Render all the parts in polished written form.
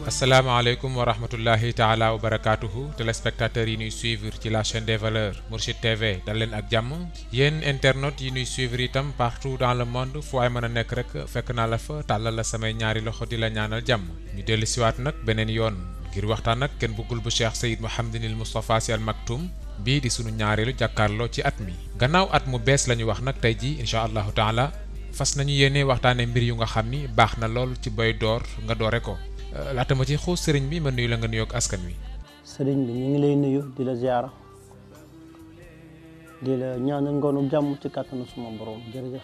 asalaamaaleykum wa rahmatullahi taala wa barakatuhu téléspectateurs yi ñuy suivre ci la chaîne des valeurs Mourchid TV dal leen ak jàmm yéen internautes yi ñuy suivre itam partout dans le monde fu ay mën a nekk rek fekk naa la fa tàllal la samay ñaari loxo di la ñaanal jàmm ñu dellu siwaat nag beneen yoon ngir waxtaan nag kenn bëggul bu Cheikh Seyd Mouhamadinil Moustapha Sy Al Maktoum bii di sunu ñaareelu jàkkaarloo ci at mi gannaaw at mu bees la ñu wax nag tey ji incha allahu taala fas nañu yéene waxtaane mbir yu nga xam ni baax na lool ci boy door nga doore ko laata ma ci xuus sëriñ bi ma nuyu la nga nuyoog askan wi. sëriñ bi ñu ngi lay nuyu di la ziara di la ñaanal ngoonu jàmm ci kàttanu suma borom jërëjëf.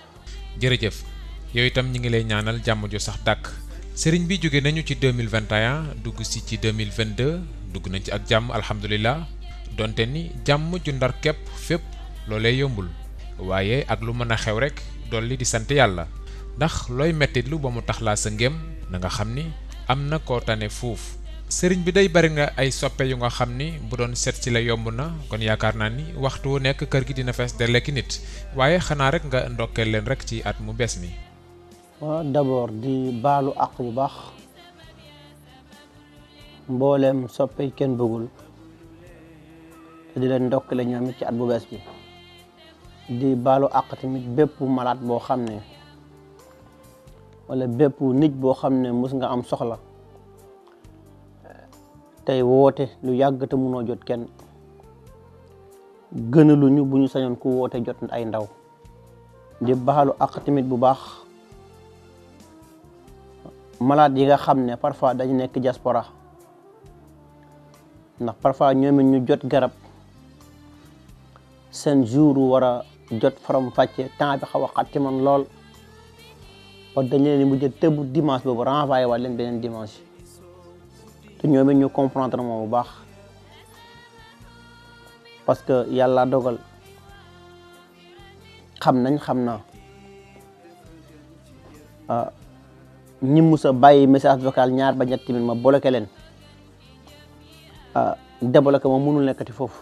jërëjëf yow itam ñu ngi lay ñaanal jàmm ju sax dàkk sëriñ bi jóge nañu ci 2021 dugg si ci 2022 dugg nañ ci ak jàmm alhamdulilah donte ni jàmm ju ndar képp fépp loolee yombul waaye ak lu mën a xew rek dolli di sant yàlla ndax looy mettitlu ba mu tax laa sa ngéem na nga xam ni. am na koo tane fuuf sëriñ bi day bari nga ay soppe yu nga xam ni bu doon seet ci la yomb na kon yaakaar naa ni waxtu wu nekk kër gi dina fees de lekki nit waaye xanaa rek nga ndokkeel leen rek ci at mu bees mi. waaw d'abord di baalu àq bu baax mbooleem soppe kenn bëggul te di leen ndokkale ñoom it ci at bu bees bi di baalu àq tamit bépp malade boo xam ne wala bépp nit boo xam ne mës nga am soxla tey woote lu yàgg te mënoo jot kenn gënaluñu bu ñu sañoon ku woote jot ay ndaw di baalu àq tamit bu baax malade yi nga xam ne parfois dañu nekk diaspora ndax parfois ñoom ñu jot garab seen jour war a jot faram fàcce temps bi xaw a xat ci man lool kon dañ leen mujj tëbu dimanche boobu renvoyé waat leen beneen dimanche te ñoom it ñu comprendre moom bu baax parce que yàlla dogal xam naa ñi musa bàyyi message vocal ñaar ba ñetti minutes ma bloqué leen débloqué ma mënul nekkati foofu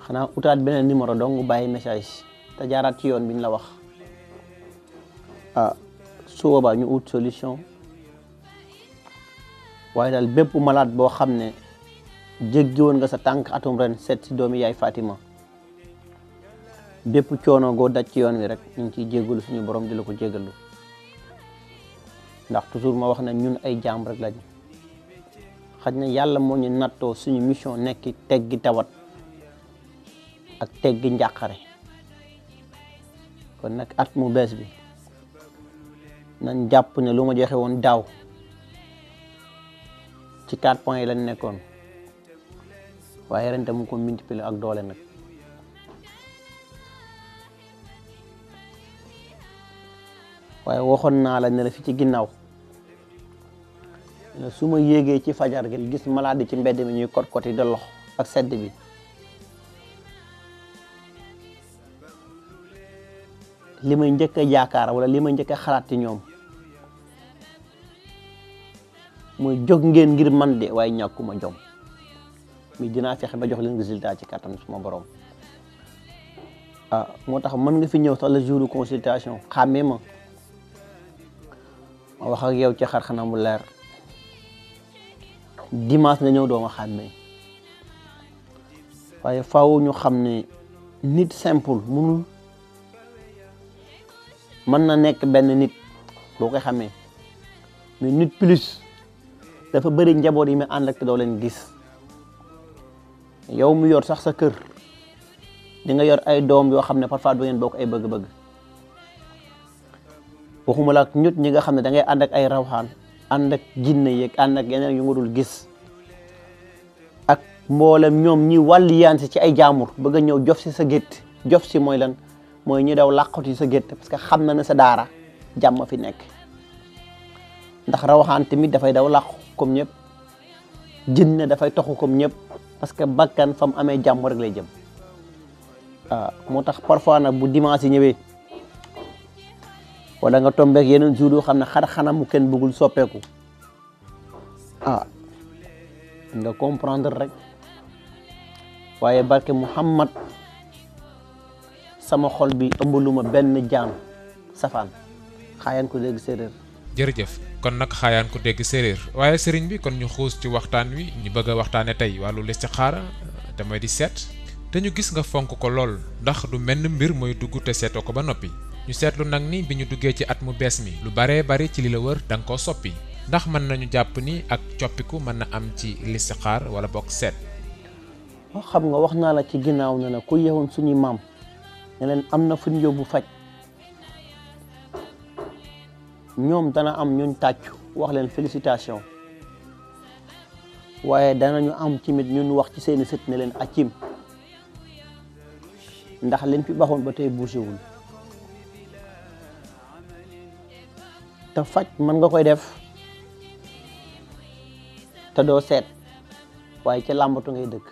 xanaa utaat beneen numéro donc bàyyi message te jaaraat ci yoon bi ñu la wax. su boobaa ñu ut solution waaye daal bépp malade boo xam ne jéggi woon nga sa tànk atum ren seet si doomi yaay Fatima bépp coono goo daj ci yoon wi rek ñu ngi ciy jéggalu suñu borom di la ko jéggalu ndax toujours ma wax ne ñun ay jaam rek lañu xaj na yàlla moo ñu nattoo suñu mission nekki teggi tawat ak teggi njàqare kon nag at mu bees bi nañ jàpp ne lu ma joxe woon daaw ci 4 points yi lañ nekkoon waaye ren mu ko multiplier ak doole nag waaye waxoon naa la ne la fi ci ginnaaw su ma yéegee ci fajar gi gis malade ci mbedd mi ñuy kot yi da lox ak sedd bi li may njëkk a yaakaar wala li may njëkk a xalaat ci ñoom mooy jóg ngeen ngir man de waaye ñàkkuma jom mi dinaa fexe ba jox leen résultat ci kattan suma borom moo tax mën nga fi ñëw sax le jour de consultation xàmmee ma wax ak yow ci xar-xanam bu leer dimanche nga ñëw dooma xàmmee waaye faaw ñu xam ne nit simple mënul mën na nekk benn nit boo koy xamee mais nit plus dafa bëri njaboot yi mu ànd ak te doo leen gis yow mu yor sax sa kër di nga yor ay doom yoo xam ne parfois du ngeen bokk ay bëgg-bëgg waxuma la ak ñut ñi nga xam ne da ngay ànd ak ay rawxaan ànd ak jinne yeeg ànd ak yeneen yu nga dul gis ak mboolem ñoom ñi wàlli yaan si ci ay jaamur bëgg a ñëw jof si sa gétt jof si mooy lan mooy ñi daw làqatu ci sa gétt parce que xam na ne sa daara jàmm fi nekk ndax rawaxaan tamit dafay daw làqu comme ñëpp jinne dafay toxu comme ñëpp parce que bakkan fa mu amee jàmm rek lay jëm moo tax parfois nag bu dimanche yi ñëwee wala nga tombeek yeneen jour yoo xam ne xar-xanam mu kenn bëggul soppeeku nga comprendre rek waaye barke Muhammad sama xol bi ëmbaluma benn jaam safaan xaayaan ko dégg séeréer. jërëjëf kon nag xaayaan ko dégg séeréer waaye sëriñ bi kon ñu xuus ci waxtaan wi ñu bëgg a waxtaane tey wàllu listixaara te mooy di seet te ñu gis nga fonk ko lool ndax du menn mbir mooy dugg te seetoo ko ba noppi ñu seetlu nag ni bi ñu duggee ci at mu bees mi lu baree bari ci li la wër da nga koo soppi ndax mën nañu jàpp ni ak coppiku mën na am ci listixaar wala bokk seet. xam nga wax naa la ci ginnaaw ne la ku yewoon suñuy maam ne leen am na fu ñu yóbbu faj ñoom dana am ñun tàccu wax leen félicitation waaye danañu am tamit ñun wax ci seeni sët ne leen accim ndax leen fi baxoon ba tey bougé wul te faj mën nga koy def te doo seet waaye ca làmbatu ngay dëkk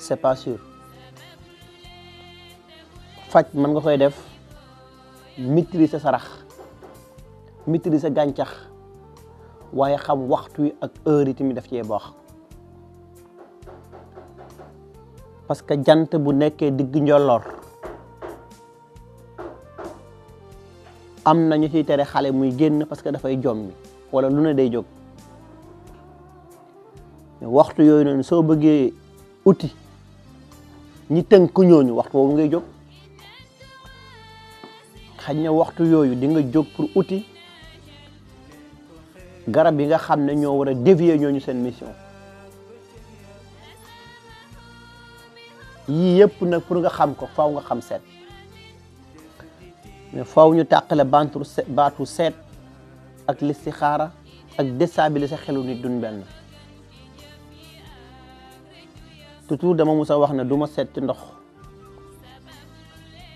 c'est pas sûr faj mën nga koy def maîtriser sarax maîtriser gàncax waaye xam waxtu wi ak heure yi tamit daf cee baax parce que jant bu nekkee digg njolloor am na ñu ciy tere xale muy génn parce que dafay jommi wala lu ne day jóg waxtu yooyu noonu soo bëggee uti ñi tënk ñooñu waxtu boobu ngay jóg xañ na waxtu yooyu di nga jóg pour uti garab yi nga xam ne ñoo war a dévier ñooñu seen mission yii yëpp nag pour nga xam ko faaw nga xam seet mais faaw ñu tàqale baatu seet ak listixaara ak déstabiliser xelu nit duñ benn toujours dama musa wax ne du ma seet ci ndox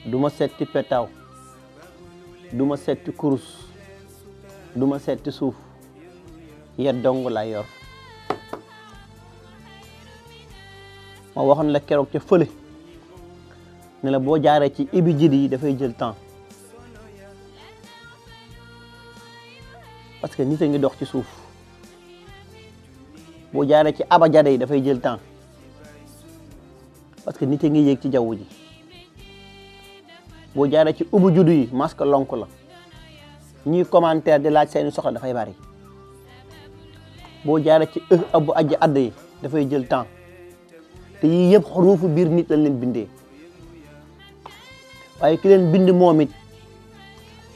du ma seet ci petaaw du ma seet ci kurus du ma seet ci suuf yet dong laa yor ma waxoon la keroog ca fële ne la boo jaaree ci ibi jid yi dafay jël temps parce que nit a ngi dox ci suuf boo jaaree ci abajade yi dafay jël temps parce que nit a ngi yéeg ci jaww ji boo jaaree ci ubu juddu yi masque lonk la ñuy commentaire di laaj seeni soxla dafay bari boo jaaree ci abu aji add yi dafay jël temps te yii yëpp xuruufu biir nit lañ leen bindee waaye ki leen bind moom it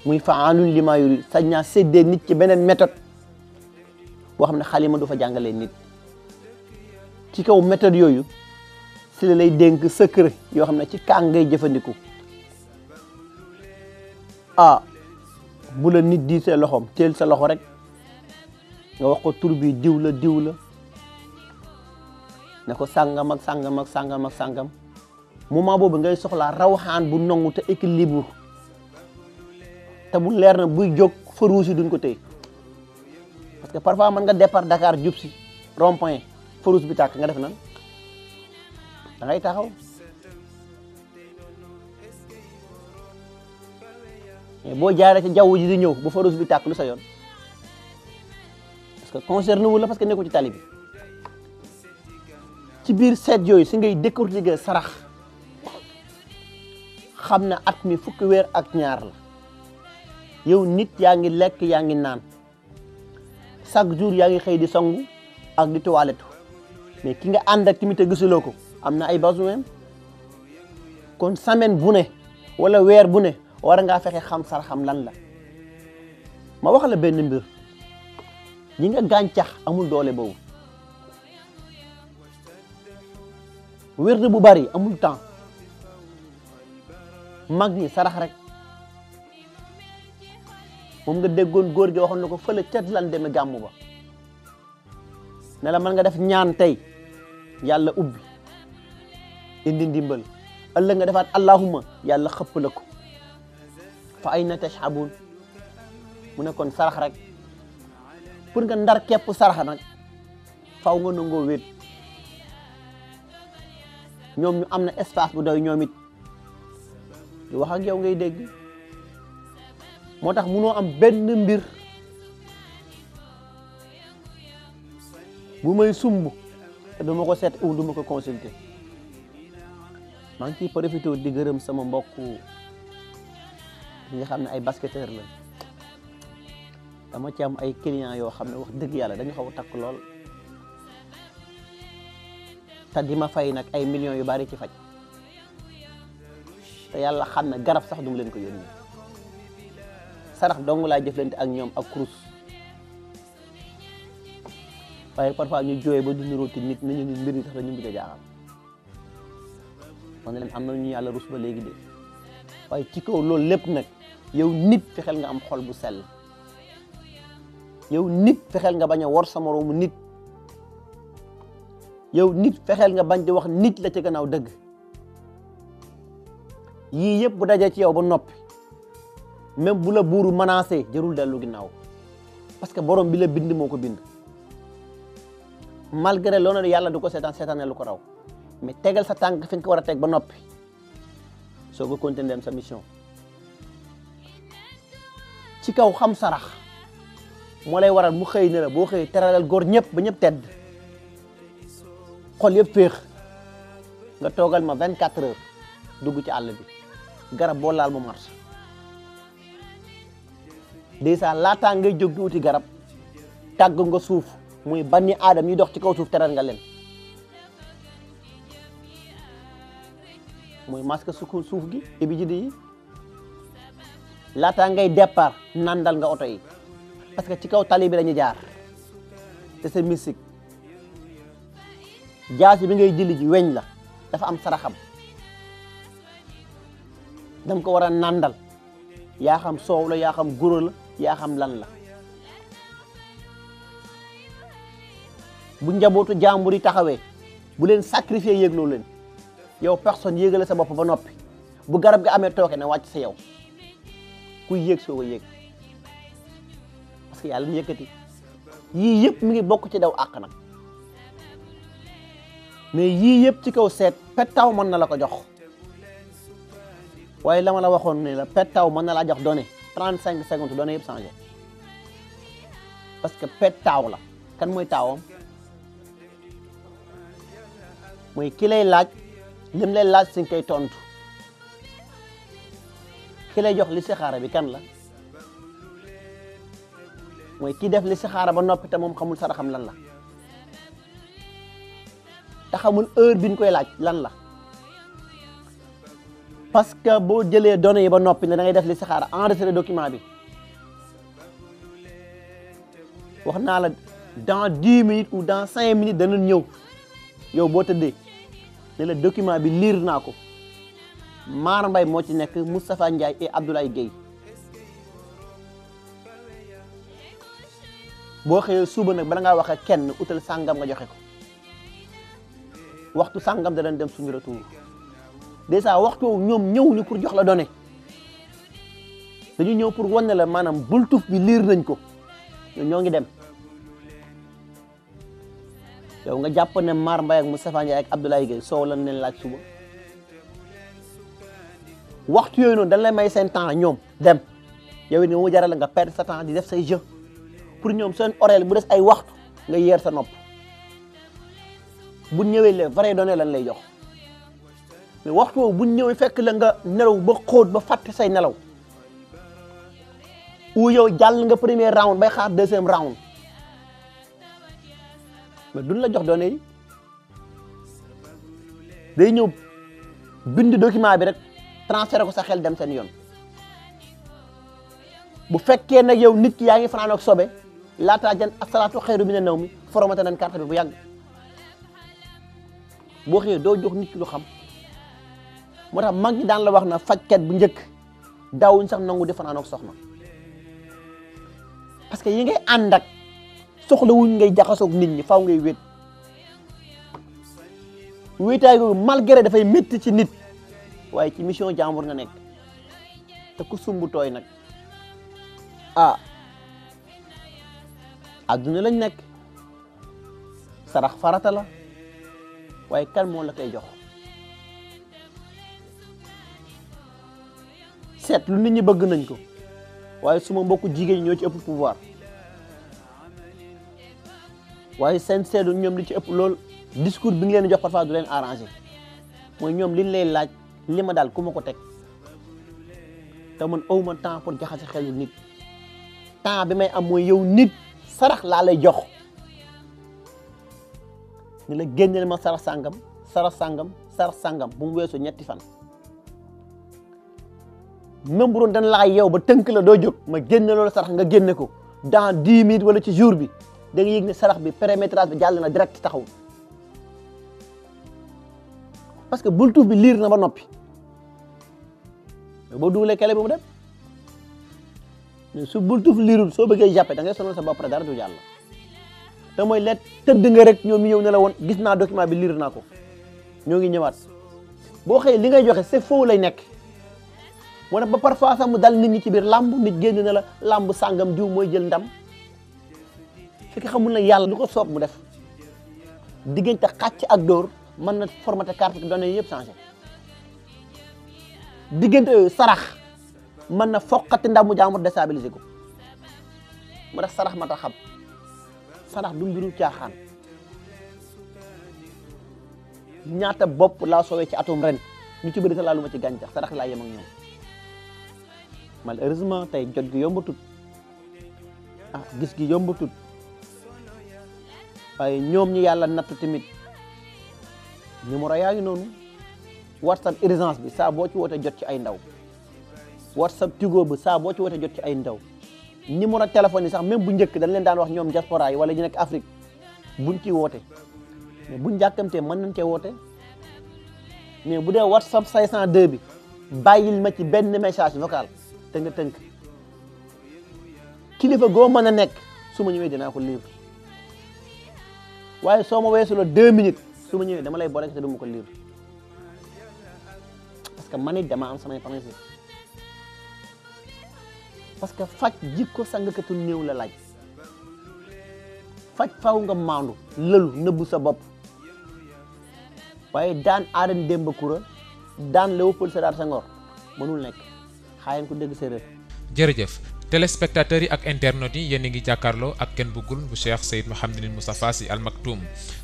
muy faalun lima yurid sañ naa séddee nit ci beneen méthode boo xam ne xalima du fa jàngalee nit ci kaw méthode yooyu si la lay dénk secret yoo xam ne ci kaan ngay jëfandiku bu la nit di sa loxoom teel sa loxo rek nga wax ko tur bi diw la ne ko sàngam ak sàngam ak sàngam ak sàngam moment boobu ngay soxlaa rawxaan bu nongu te équilibre te bu leer na buy jóg faruus yi duñ ko téye parce que parfois mën nga départ Dakar jub si rond-point faruus bi tàkk nga def nan da ngay taxaw mais boo jaaree ci jaww ji di ñëw ba faruus bi tàkk lu sa yoon parce que concerné wu la parce que nekku ci tali bi ci biir seet yooyu si ngay décortiquer sarax xam ne at mi fukki weer ak ñaar la yow nit yaa ngi lekk yaa ngi naan chaque jour yaa ngi xëy di sangu ak di toilette mais ki nga ànd ak tamit gisuloo ko am na ay besoin kon semaine bu ne wala weer bu ne war ngaa fexe xam saraxam lan la ma wax la benn mbir ñi nga gàncax amul doole boobu wérde bu bari amul temps mag ñi sarax rek moom nga déggoon góor gi waxoon na ko fële cat lan deme gàmmu ba ne la mën nga def ñaan tey yàlla ubbi indi ndimbal ëllëg nga defaat allahumma yàlla xëpp la ko fa ayna tashhabun mu ne kon sarax rek pour nga ndar képp sarax nag faw nga nangoo wéet ñoom ñu am na espace bu doy ñoom it di wax ak yow ngay dégg moo tax munoo am benn mbir bu may sumb te duma ko seet ou duma ko consulter maa ngi ciy profité di gërëm sama mbokk yi nga xam ne ay basketteur la dama ci am ay clients yoo xam ne wax dëgg yàlla dañu xaw a takk lool te di ma fay nag ay millions yu bari ci faj te yàlla xam ne garab sax du mu leen ko yónni sarax dong laa jëflante ak ñoom ak kurus waaye parfois ñu jooyee ba du nirooti nit nañu mbir yi sax dañu bëgg a jaaxal man ne leen am na ñu yàlla rus ba léegi de waaye ci kaw loolu lépp nag yow nit fexeel nga am xol bu sell yow nit fexeel nga bañ a wor sa moroomu nit yow nit fexeel nga bañ di wax nit la ci gannaaw dëgg yii yëpp bu dajee ci yow ba noppi même bu la buuru menacé jarul dellu ginnaaw parce que borom bi la bind moo ko bind malgré loolu yàlla du ko seetaan lu ko raw mais tegal sa tànk fi nga ko war a teg ba noppi soo ko continuer dem sa mission ci kaw xam sarax moo lay waral mu xëy ne la boo xëy teralal góor ñëpp ba ñëpp tedd xol yëpp féex nga toogal ma 24 heures dugg ci àll bi garab boo laal mu marche déjà laataa ngay jóg di wuti garab tàgg nga suuf muy banni aadam yi dox ci kaw suuf teral nga leen muy masque suuf gi ibi jidi yi laataa ngay départ nandal nga oto yi parce que ci kaw tali bi lañu jaar te c'est mystique jaasi bi ngay jëli ji weñ la dafa am saraxam dam ko war a nandal yaa xam soow la yaa xam guro la yaa xam lan la bu njabootu jàmbur yi taxawee bu leen sacrifier yéegloo leen yow personne yéegale sa bopp ba noppi bu garab gi amee tooke na wàcc sa yow kuy yéeg soo ko yéeg parce que yàlla mu yëkkati yii yëpp mi ngi bokk ci daw àq nag mais yii yëpp ci kaw seet pettaw mën na la ko jox waaye la ma la waxoon ne la pettaw mën na laa jox données 35 secondes données yëpp changé parce que pettaw la kan mooy taawam mooy ki lay laaj lim lay laaj si nga koy tontu ki lay jox listixaara bi kan la mooy ki def listixaara ba noppi te moom xamul saraxam lan la te xamul heure bi ñu koy laaj lan la parce que boo jëlee données yi ba noppi ne da ngay def listixaara enregistré document bi wax naa la dans 10 minutes ou dans 5 minutes dana ñëw yow boo tëddee ne la document bi lire naa ko Mar Mbaye moo ci nekk Moustapha Ndiaye et Abdoulaye Gueye boo xëyee suba nag bala ngaa wax ak kenn utal sàngam nga joxe ko waxtu sàngam da leen dem suñu retour déjà waxtu ñoom ñëwuñu pour jox la données dañu ñëw pour wane la maanaam bultuf bi lire nañ ko ñoo ngi dem yow nga jàpp ne Mar Mbaye ak Moustapha Ndiaye ak Abdoulaye Gueye soow lan leen laaj suba waxtu yooyu noonu dañ lay may seen temps ñoom dem yow it nga mu jaral nga perdre sa temps di def say jeu pour ñoom seen oreille bu des ay waxtu nga yeer sa nopp bu ñëwee les vraies données lan lay jox mais waxtu woowu bu ñëwee fekk la nga nelaw ba xóot ba fàtte say nelaw ou yow jàll nga premier round bay xaar deuxième round mais duñ la jox données yi day ñëw bind document bi rek transféré ko sa xel dem seen yoon bu fekkee nag yow nit ki yaa ngi fanaan ak sobe laataa jan asalaatu xayru mina nawmi foromate nañ carte bi bu yàgg boo xëyee doo jox nit ki lu xam moo tax mag ñi daan la wax na fajkat bu njëkk daawuñ sax nangu di fanaan ak soxna parce que yi ngay ànd ak soxla wuñ ngay jaxasoog nit ñi faaw ngay wéet wéetaay googu malgré dafay métti ci nit waaye ci mission jàmbur nga nekk te ku sumb tooy nag ah adduna lañ nekk sarax farata la waaye kan moo la koy jox seet lu nit ñi bëgg nañ ko waaye suma mbokku jigéen ñi ñoo ci ëpp pouvoir waaye seen seetlu ñoom li ci ëpp lool discours bi nga leen jox parfois du leen arrangé mooy ñoom liñ lay laaj li ma daal ku ma ko teg te man awma temps pour jaxase xelu nit temps bi may am mooy yow nit sarax laa lay jox ni la génneel ma sarax sàngam sarax sàngam sarax sàngam bu mu weesoo ñetti fan même bu doon dañ laa yow ba tënk la doo jóg ma génne loolu sarax nga génne ko dans 10 minutes wala ci jour bi da nga yëg ne sarax bi pérémétrage bi jàll na direct taxaw parce que bultuuf bi liir na ba noppi boo dugalee kele bi mu dem mais su bultuuf liirul soo bëggee jàppe da ngay sonal sa bopp rek dara du jàll te mooy let tëdd nga rek ñoom ñëw ne la woon gis naa document bi liir naa ko ñoo ngi ñëwaat boo xëyee li ngay joxe c'est faux lay nekk moo tax ba parfois sax mu dal nit ñi ci biir làmb nit génn na la làmb sàngam diw mooy jël ndam fekk xamul na yàlla lu ko soob mu def diggante xàcc ak dóor mën na formaté carte bi données yëpp changé diggante yooyu sarax mën na foqati ndamu jaamur déstabiliser ko moo tax sarax ma tax xam sarax du mbiru caaxaan ñaata bopp laa soowee ci atum ren ñu ci bëri sa laaluma ci gàncax sarax laa yem ak ñoom malheureusement tey jot gi yombatut gis gi yombatut waaye ñoom ñi yàlla nattu tamit numéro yaa ngi noonu whatsapp urgence bi saa boo ci woote jot ci ay ndaw whatsapp tigo bi saa boo ci woote jot ci ay ndaw numéro téléphone yi sax même bu njëkk dañ leen daan wax ñoom diaspora yi wala ñu nekk Afrique buñ ci woote mais buñ jàkkamtee mën nañ cee woote mais bu dee whatsapp 502 bi bàyyil ma ci benn message vocal te nga tënk kilifa goo mën a nekk su ma ñëwee dinaa ko lire waaye soo ma weesuloo 2 minutes su ma ñëwee dama lay boole te du ma ko lire parce que man it dama am samay principe parce que faj jikko sangkatul néew la laaj faj faaw nga maandu lëlu nëbbu sa bopp waaye daan Aden Demba Koura daan Léopold Sédar Senghor mënul nekk xaayen ko dégg séeréer. jërëjëf téléspectateurs yi ak internautes yi yéen a ngi jàkkaarloo ak Ken Bougoul bu Cheikh Seyd Mouhamadul Moustapha Sy Al Maktoum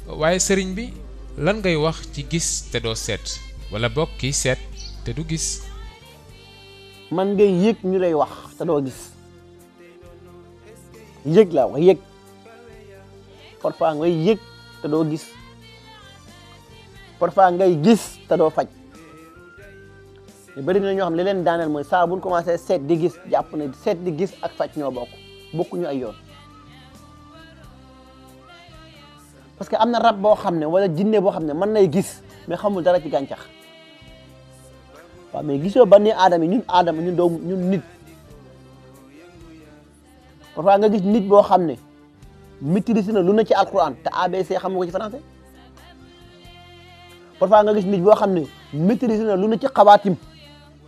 waaye sëriñ bi lan ngay wax ci gis te doo seet wala bokk kii seet te du gis. man ngay yëg ñu lay wax te doo gis yëg laa wax yëg parfois ngay yëg te doo gis parfois ngay gis te doo faj ñu bëri na ñoo xam ne leen daaneel mooy saa bu ñu commencé seet di gis jàpp ne seet di gis ak faj ñoo bokkuñu ay yoon parce que am na rab boo xam ne wala jinne boo xam ne mën nay gis mais xamul dara ci gàncax waaw mais gisoo ba ni aadama ñun doomu ñun nit parfois nga gis nit boo xam ne maîtrise na lu na ci alquran te ABC xam nga ko ci français parfois nga gis nit boo xam ne maîtrise na lu na ci xawaatim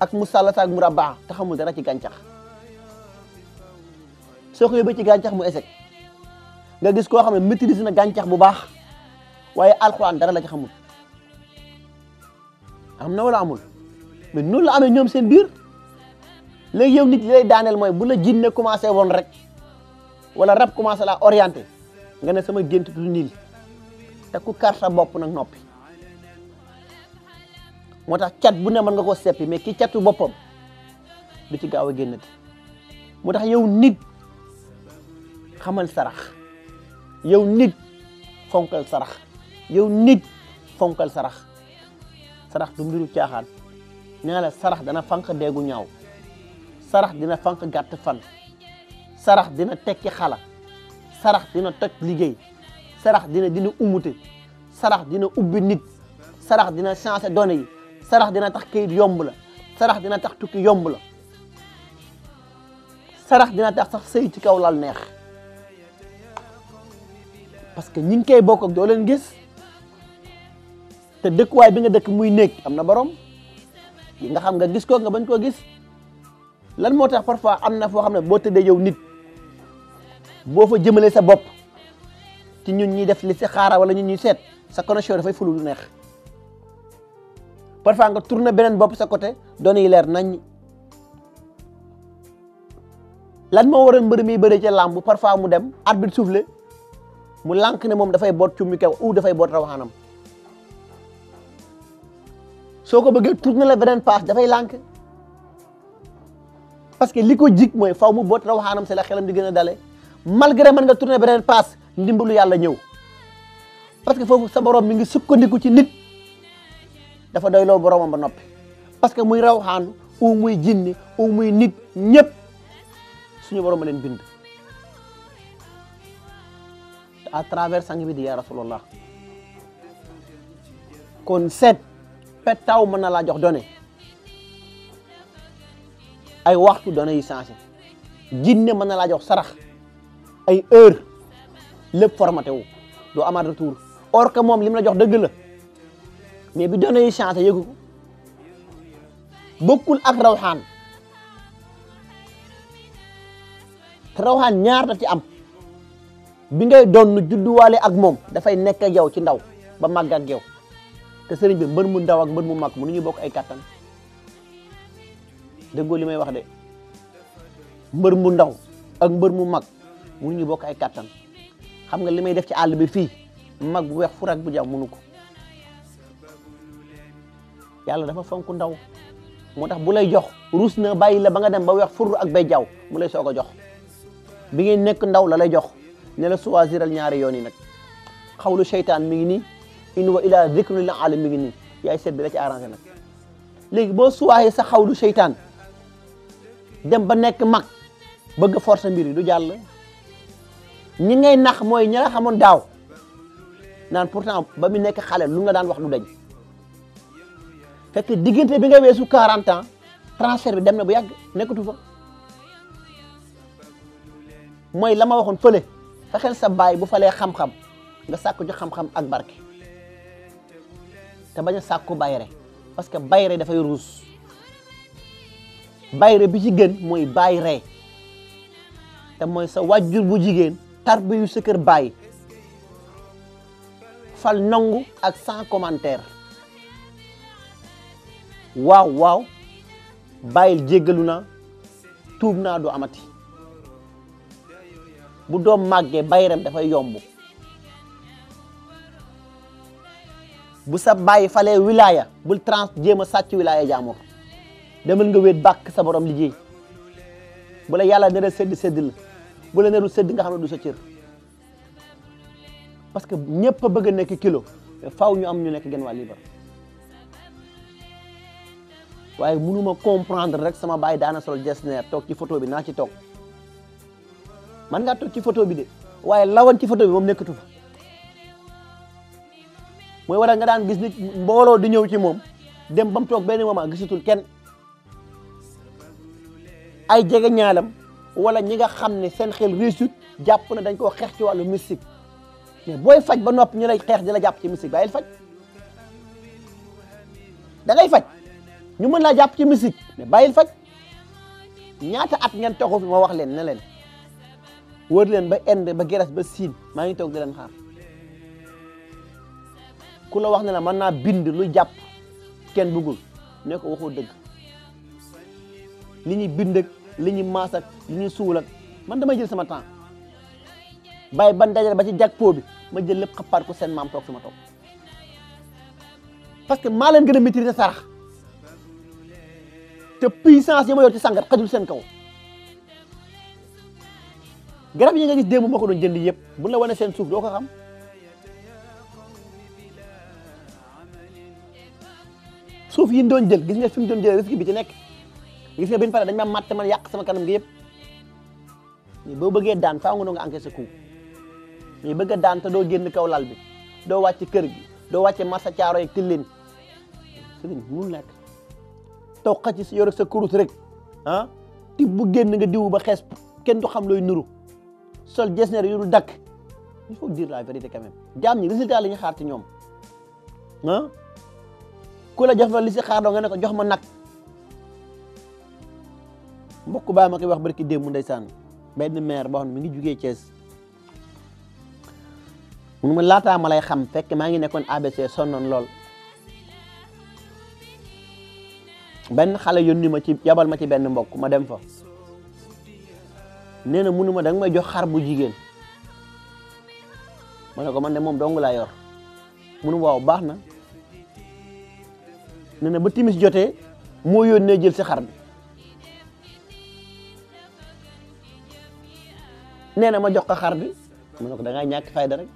ak musalasa ak murabba te xamul dara ci gàncax soo ko yóbbee ci gàncax mu échec nga gis koo xam ne maîtrise na gàncax bu baax waaye alquran dara la ci xamul am na wala amul mais noonu la amee ñoom seen biir léegi yow nit li lay daaneel mooy bu la jinne commencé woon rek wala rab commencé la orienté nga ne sama gént du niil te ku kar sa bopp nag noppi moo tax cat bu ne mën nga koo seppi mais ki catu boppam du ci gaaw a génnati moo tax yow nit xamal sarax yow nit fonkal sarax yow nit fonkal sarax sarax du mbiru caaxaan nee la sarax dana fanq deegu ñaaw sarax dina fanq gàtt fan sarax dina tekki xala sarax dina toj liggéey sarax dina umute sarax dina ubbi nit sarax dina changer données yi sarax dina tax kayit yomb la sarax dina tax tukki yomb la sarax dina tax sax sëy ci kaw lal neex parce que ñi ngi koy bokk ak doo leen gis te dëkkuwaay bi nga dëkk muy néeg am na borom nga xam nga gis ko nga bañ koo gis lan moo tax parfois am na foo xam ne boo tëddee yow nit boo fa jëmalee sa bopp ci ñun ñuy def listixaara wala ñun ñuy seet sa connexion dafay fulu lu neex parfois nga tourné beneen bopp sa côté données yi leer nañ lan moo waroon mbër mi bëree ca làmb parfois mu dem arbitre soufflé mu lànk ne moom dafay boot cummi kaw ou dafay boot rawaxaanam soo ko bëggee tourner la beneen paas dafay lànk parce que li ko jig mooy faw mu boot rawaxaanam si la xelam di gën a dale malgré mën nga tourner beneen paas ndimbalu yàlla ñëw parce que foofu sa borom mi ngi sukkandiku ci nit dafa doy loo boromam ba noppi parce que muy rawaxaan ou muy jinni ou muy nit ñëpp suñu borom a leen bind à travers sang bi di ya rasulallah kon seet petaw mën na laa jox données ay waxtu données yi changé jinne mën na laa jox sarax ay heure lépp formaté wu doo amaat retour or que moom li mu la jox dëgg la mais bi données yi changé yëgu ko bokkul ak rawxaan te rawxaan ñaar daf ci am bi ngay doon judduwaale ak moom dafay nekk ak yow ci ndaw ba màgg ak yow te sëriñ bi mbër mu ndaw ak mbër mu mag mënuñu bokk ay kàttan déggoo li may wax de mbër mu ndaw ak mbër mu mag mënuñu bokk ay kàttan xam nga li may def ci àll bi fii mag bu weex fur ak bu jam mënu ko yàlla dafa fonk ndaw moo tax bu lay jox ruus na bàyyi la ba nga dem ba weex fur ak bay jaww mu lay soog a jox bi ngay nekk ndaw la lay jox ne la choisiral ñaari yoon yi nag xawlu seytaan mi ngi nii in wa ila dhikri lil alam mi ngi nii yaay seet bi la ci arrangé nag léegi boo suwaayee sa xawlu seytaan dem ba nekk mag bëgg a forcer mbir yi du jàll ñi ngay nax mooy ñi nga xamoon daaw naan pourtant ba mu nekk xale lu nga daan wax du dañ fekk diggante bi nga weesu 40 ans transfert bi dem na bu yàgg nekkatu fa mooy la ma waxoon fële fexeel sa baay bu falee xam-xam nga sàkku ci xam-xam ak barke te bañ a sàkku bayre parce que bayre dafay ruus bayre bi ci gën mooy bayre te mooy sa wàjjur bu jigéen tarbiyu sa kër baay fal nangu ak sans commentaire waaw waaw bàyyil jéggalu naa tuub naa du amati bu doom màggee bayrem dafay yomb bu sa bàyyi falee wilaya bul jéem a sàcc wilaya jaamur demal nga wéet bàkk sa borom liggéey bu la yàlla nera sedd la bu la neru sedd nga xam ne du sa cër parce que ñëpp a bëgg a nekk kilo mais faaw ñu am ñu nekk genn waa liibar waaye mënuma comprendre rek sama baay daana sol jesner toog ci photo bi naa ci toog man ngaa toog ci photo bi de waaye lawan ci photo bi moom nekkatu fa mooy waral nga daan gis nit mbooloo di ñëw ci moom dem ba mu toog benn moment gisatul kenn ay jege ñaalam wala ñi nga xam ne seen xel réussite jàpp na dañ koo xeex ci wàllu mystique mais booy faj ba noppi ñu lay xeex di la jàpp ci mystique bàyyil faj da ngay faj ñu mën laa jàpp ci mystique mais bàyyil faj ñaata at ngeen toxu fi ma wax leen ne leen wër leen ba Inde ba Grèce ba Siin maa ngi toog di leen xaar ku la wax ne la mën naa bind lu jàpp kenn bëggul ne ko waxoo dëgg li ñuy bind ak li ñuy maas ak li ñuy suul ak man damay jël sama temps bàyyi ban dajale ba ci jagpoo bi ma jël lépp xapaat ko seen maam toog fi ma toog parce que maa leen gën a maîtriser sarax te puissance yi ma yor ci sangat xajul seen kaw garab yi nga gis démb ma ko doon jënd yëpp bu la wane seen suuf doo ko xam suuf yi ñu doon jël gis nga fi mu doon jël risque bi ci nekk gis nga bi ñu paree dañ ma matt man yàq sama kanam gi yëpp mais boo bëggee daan faa nga encaissé coup mais bëgg a daan te doo génn kaw lal bi doo wàcc kër gi doo wàcce marsa caaro yeeg tilleen sëriñ mun nekk toog xëcc si yor sa kurus rek ah ti bu génn nga diwu ba xees kenn du xam looy nuru sol jesner yu dul dakk il faut dire la vérité quand même jaam ñi résultat la ñu xaar ci ñoom ah ku la jox fa Listikhaar doo nga ne ko jox ma nag mbokk baa ma koy wax barki démb ndeysaan benn maire boo xam ne mi ngi jugee Thiès mu ma laataa ma lay xam fekk maa ngi nekkoon ABC sonnoon lool benn xale yónni ma ci yabal ma ci benn mbokk ma dem fa nee na munu ma da nga may jox xar bu jigéen ma ne ko man de moom dong laa yor munu waaw baax na nee na ba timis jotee moo yónnee jël si xar bi nee na ma jox ko xar bi mu ne ko da ngaa ñàkk fayda rek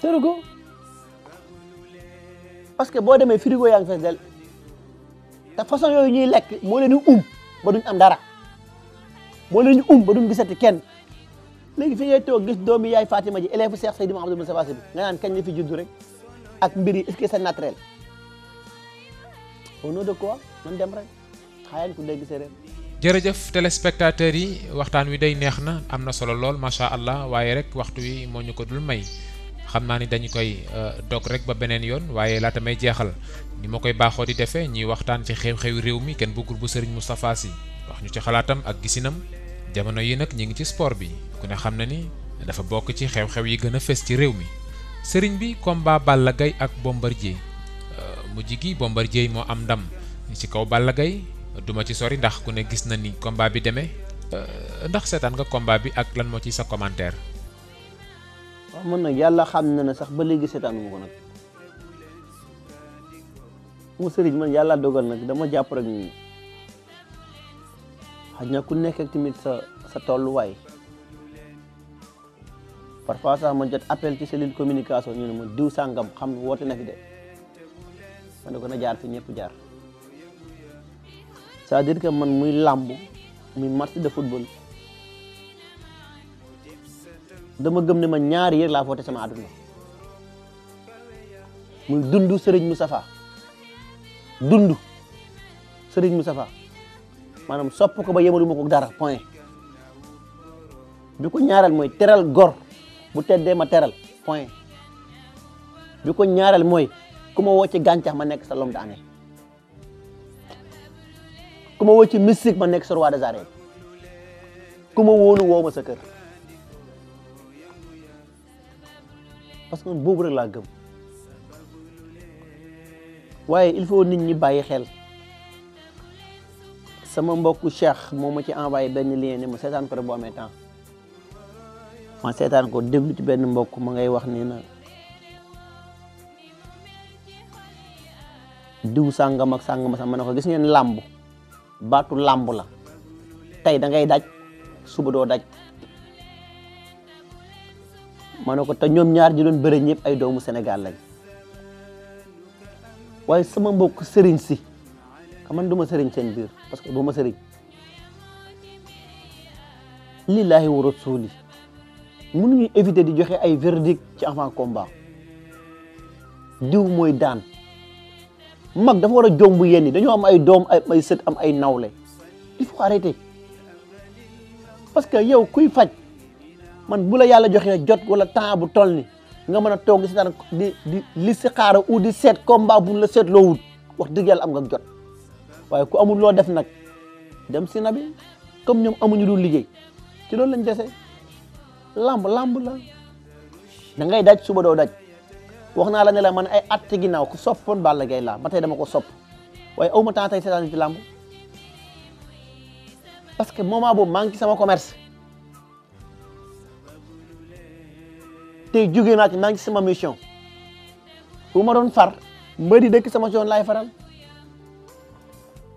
teru ko parce que boo demee frigo yaa ngi fees del te façon yooyu ñuy lekk moo leen di ba duñ am dara moo leen di ba duñ gisati kenn léegi fi ngay toog gis doomi yaay Fatima ji élève Cheikh Seydi Mouhamadou Moustapha Sy bi nga naan kañ la fi juddu rek ak mbir yi est-ce que c'est naturel au nom de quoi man dem rek xaayaan ku dégg séeréer. jërëjëf téléspectateurs yi waxtaan wi day neex na am na solo lool macha allah waaye rek waxtu wi moo ñu ko dul may xam naa ni dañu koy dog rek ba beneen yoon waaye laata may jeexal ni ma koy baaxoo di defee ñuy waxtaan ci xew-xewi réew mi kenn bëggul bu Serigne Moustapha Sy wax ñu ci xalaatam ak gisinam jamono yi nag ñu ngi ci sport bi ku ne xam na ni dafa bokk ci xew-xew yi gën a fës ci réew mi Serigne bi combat Balla Gaye ak Bombardier mujj gi Bombardier moo am ndam ci kaw Balla Gaye duma ci sori ndax ku ne gis na ni combat bi demee ndax seetaan nga combat bi ak lan moo ci sa commentaire. waaw man nag yàlla xam na ne sax ba léegi seetaanuma ko nag mu sëriñ man yàlla dogal nag dama jàpp rek ni xaj na ku nekk ak tamit sa tolluwaay parfois sax ma jot appel ci cellule communication ñu ne ma diw sàngam xam ne woote na fi de ma ne ko na jaar fi ñëpp jaar c'est-à-dire que man muy làmb muy match de football dama gëm ne ma ñaari yëg laa voté sama àdduna muy dundu Serigne Moustapha dundu Serigne Moustapha maanaam sopp ko ba yemaluma ko dara point bi ko ñaareel mooy teral gor bu teddee ma teral point bi ko ñaareel mooy ku ma woo ci gàncax ma nekk sa l'homme de l'année ku ma woo ci mystique ma nekk sa roi des arènes ku ma wóolu woo ma sa kër parce que man boobu rek laa gëm waaye il faut nit ñi bàyyi xel sama mbokku Cheikh moo ma ci envoyé benn lien ne ma seetaan ko rek boo amee temps ma seetaan ko déglu ci benn mbokk ma ngay wax ni na diw sàngam ak sàngam sax ma ne ko gis ngeen làmb baatu làmb la tey da ngay daj suba doo daj ma ne ko te ñoom ñaar ji doon bëre ñëpp ay doomu Sénégal lañ waaye sama mbokk sëriñ si xam man du ma sëriñ seen biir parce que du ma sëriñ lillaahi wa rasuuli mënuñu éviter di joxe ay verdict ci avant combat diw mooy daan mag dafa war a jombu yenn dañoo am ay doom ay sët am ay nawle il faut arrêter parce que yow kuy faj man bu la yàlla joxee jot wala temps bu toll ni nga mën a toog di seetaan di listixaar ou di seet combat bu la seet loo wut wax dëgg yàlla am nga jot waaye ku amul loo def nag dem si na bi comme ñoom amuñu dul liggéey ci loolu lañ dese lamb la da ngay daj suba doo daj wax naa la ne la man ay at ginnaaw ku soppoon Balla Gaye laa ba tey dama ko sopp waaye aw ma temps tey seetaan ci lamb parce que moment boobu maa ngi ci sama commerce tey jógee naa ci maa ngi ci sama mission bu ma doon far mbëri dëkk sama zone laay faral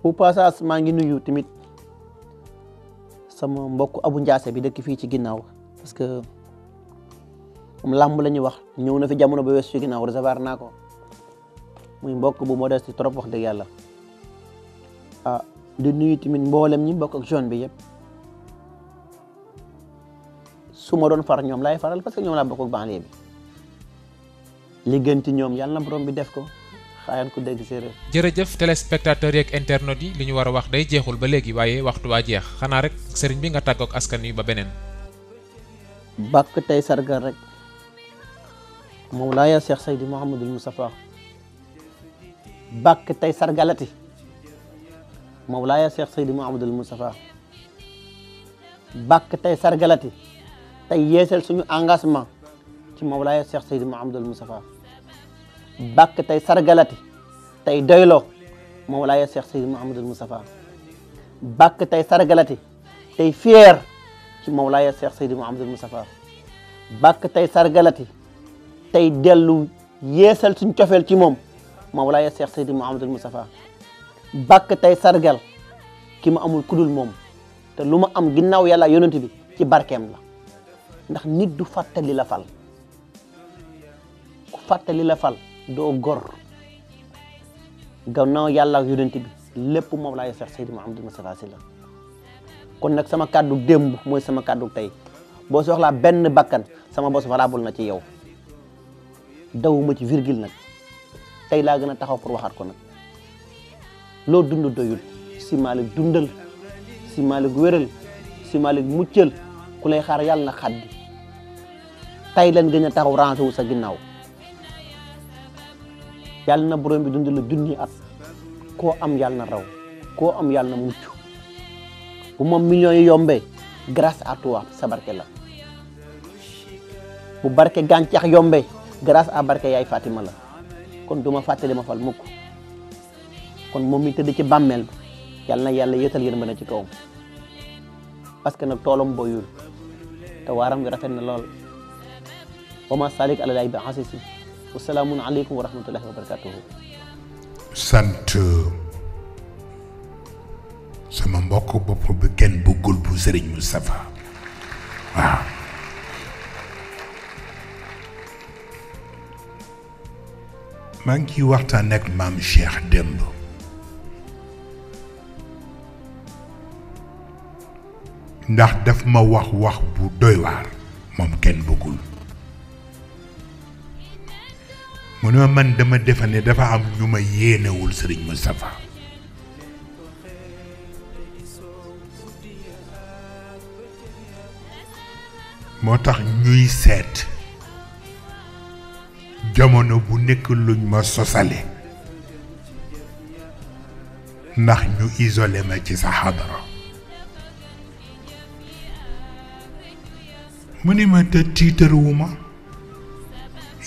au passage maa ngi nuyu tamit sama mbokk Abu Ndiasse bi dëkk fii ci ginnaaw parce que moom làmb la ñuy wax ñëw na fi jamono ba weesu ci ginnaaw recevoir naa ko muy mbokk bu modeste trop wax dëgg yàlla ah di nuyu tamit mboolem ñi bokk ak zone bi yëpp su ma doon far ñoom laay faral parce que ñoom laa bokk ak banlieue bi li gën ci ñoom yàlla na borom bi def ko xaayaan ku dégg séeréer. jërëjëf téléspectateurs yeeg internautes yi li ñu war a wax day jeexul ba léegi waaye waxtu waa jeex xanaa rek sëriñ bi nga tàggoog askan wi ba beneen. bàkk tey sargal rek Mawlaaya Cheikh Seydi Mouhamadul Moustapha bàkk tey sargalati Mawlaaya Cheikh Seydi Mouhamadul Moustapha bàkk tey sargalati tey yeesal suñu engagement ci Mawlaaya Cheikh Seydi Mouhamadul Moustapha bàkk tey sargalati tey doyloo Mawlaaya Cheikh Seydi Mouhamadul Moustapha bàkk tey sargalati tey fier ci Mawlaaya Cheikh Seydi Mouhamadul Moustapha bàkk tey sargalati tey dellu yeesal suñu cofeel ci moom Mawlaaya Cheikh Seydi Mouhamadul Moustapha bàkk tey sargal ki ma amul kudul moom te lu ma am ginnaaw yàlla yonent bi ci barkeem la ndax nit du fàttali la fal ku fàttali la fal doo gor gannaaw yàlla ak yonent bi lépp Mawlaaya Cheikh Seydi Mouhamadul Moustapha si la kon nag sama kàddu démb mooy sama kàddu tey boo soxlaa benn bakkan sama bos valable na ci yow dawuma ci virgule nag tey laa gën a taxaw pour waxaat ko nag loo dund doyul si Malick dundal si Malick wéral si Malick muccal ku lay xaar yàlla na xaddi tey leen gën a taxaw rangé wu sa ginnaaw yàlla na borom bi dund la junni at koo am yàlla na raw koo am yàlla na mucc bu moom millions yi yombee grâce à toi sa barke la bu barke gàncax yombee grâce à barke yaay Fatima la kon duma fàttali ma fal mukk kon moom mi tëdd ci bàmmeel bi yàlla na yàlla yéetal yërmande ci kawam parce que nag toolam boyul te waaram wi rafet na lool wa ma salik ala lay bi asisi wasalaamun aleykum wa rahmatullahi wa barakatuhu sant sama mbokk bopp bi kenn bëggul bu Serigne Moustapha waaw maa ngi ciy waxtaan ak maam Cheikh démb ndax daf ma wax bu doy waar moom kenn bëggul mu ne ma man dama defe ne dafa am ñu ma yéenewul Serigne Moustapha moo tax ñuy seet jamono bu nekk luñ ma sosale ndax ñu isolé ma ci sa xadara mu ni ma te tiitaruwuma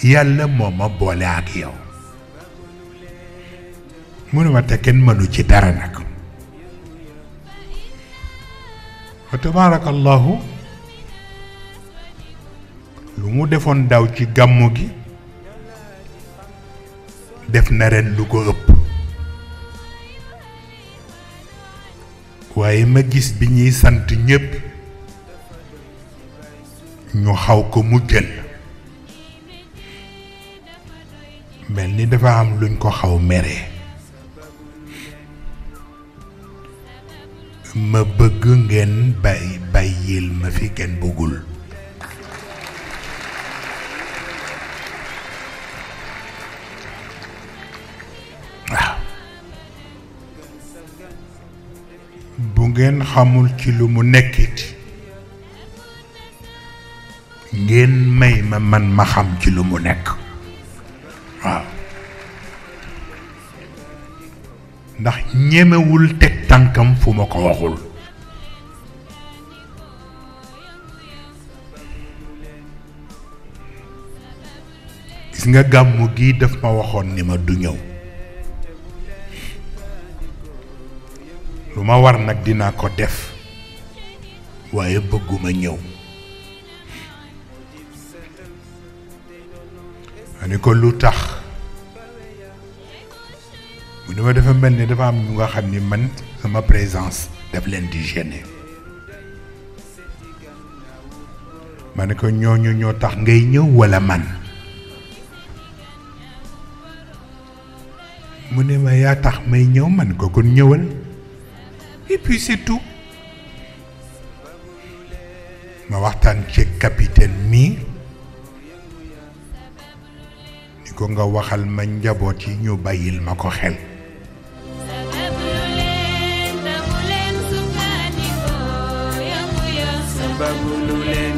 yàlla moo ma boole ak yow mu ni ma te kenn mënu ci dara nag wa tabaarakallahu lu mu defoon daw ci gàmmu gi def na ren lu ko ëpp waaye ma gis bi ñuy sant ñépp ñu xaw ko mujjal mel ni dafa am luñ ko xaw mere ma bëgg ngeen bàyyil ma fi kenn bëggul bu ngeen xamul ci lu mu nekkit ngeen may ma man ma xam ci lu mu nekk waaw ndax ñemewul teg tànkam fu ma ko waxul gis nga gàmmu gi daf ma waxoon ni ma du ñëw lu ma war nag dinaa ko def waaye bëgguma ñëw ma ni ko lu tax mu ni ma dafa mel ni dafa am ñu nga xam ni man sama présence daf leen di gêner ma ne ko ñooñu ñoo tax ngay ñëw walla man mu ne ma yaa tax may ñëw man ko kon ñëwal et puis c'est tout ma waxtaan ci capitaine mi ni ko nga waxal ma njaboot yi ñu bàyyil ma ko xel Bougoul